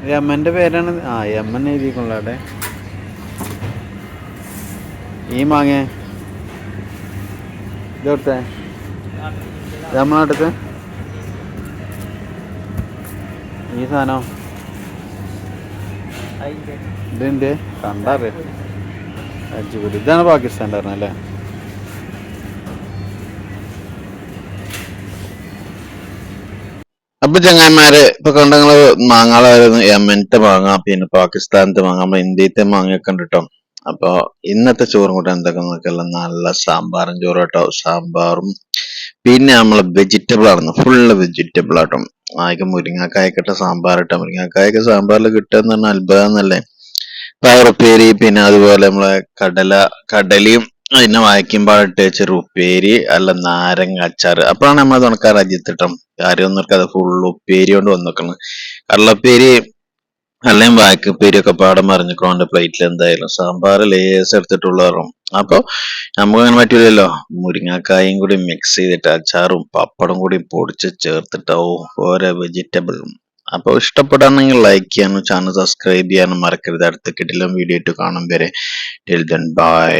യമന്റെ പേരാണ്. ആ യമൻ എഴുതിക്കൊള്ളു അവിടെ. ഈ മാങ്ങ ഇതെടുത്തേ നമ്മളടുത്ത് ഈ സാധനം ഇതിൻ്റെ കണ്ടറിയ അടിപൊളി. ഇതാണ് പാകിസ്ഥാൻ്റെ പറഞ്ഞല്ലേ. അപ്പൊ ചങ്ങായിമാര് ഇപ്പൊ കണ്ടങ്ങള് മാങ്ങാളായിരുന്നു. യമനത്തെ മാങ്ങ, പിന്നെ പാകിസ്ഥാനത്തെ മാങ്ങ, നമ്മുടെ ഇന്ത്യത്തെ മാങ്ങയൊക്കെ ഉണ്ട് കേട്ടോ. അപ്പൊ ഇന്നത്തെ ചോറും കൂടെ എന്തൊക്കെ നോക്കിയാൽ നല്ല സാമ്പാറും ചോറും കേട്ടോ. സാമ്പാറും പിന്നെ നമ്മള് വെജിറ്റബിൾ ആണ്, ഫുള്ള് വെജിറ്റബിൾ ആട്ടോ. ആകെ മുരിങ്ങക്കായക്കിട്ട സാമ്പാർ ഇട്ട, മുരിങ്ങക്കായൊക്കെ സാമ്പാറിൽ കിട്ടുക എന്ന് പറഞ്ഞാൽ അത്ഭുതം എന്നല്ലേ. പയറുപ്പേരി, പിന്നെ അതുപോലെ നമ്മളെ കടലയും അതിനെ വായിക്കുമ്പോഴിട്ട് വെച്ചൊരു ഉപ്പേരി, അല്ല നാരങ്ങ അച്ചാറ്. അപ്പോഴാണ് നമ്മളെ തുണക്കാർ രാജ്യത്തിട്ടും കാര്യം ഒന്നും എടുക്കാതെ ഫുള്ള് ഉപ്പേരി കൊണ്ട് വന്നിക്കണം. കടലപ്പേരി അല്ലെങ്കിൽ വായ്ക്കുപ്പേരി ഒക്കെ പാടം മറിഞ്ഞിക്കൊണ്ട് പ്ലേറ്റിൽ എന്തായാലും സാമ്പാർ ലേസ് എടുത്തിട്ടുള്ള. അപ്പൊ നമുക്ക് അങ്ങനെ പറ്റൂലല്ലോ. മുരിങ്ങക്കായും കൂടി മിക്സ് ചെയ്തിട്ട് അച്ചാറും പപ്പടം കൂടി പൊടിച്ച് ചേർത്തിട്ടാവും ഓരോ വെജിറ്റബിളും. അപ്പോൾ ഇഷ്ടപ്പെടാണെങ്കിൽ ലൈക്ക് ചെയ്യാനും ചാനൽ സബ്സ്ക്രൈബ് ചെയ്യാനും മറക്കരുത്. അടുത്ത കിടിലൻ വീഡിയോ ആയിട്ട് കാണും വരെ. Till then bye.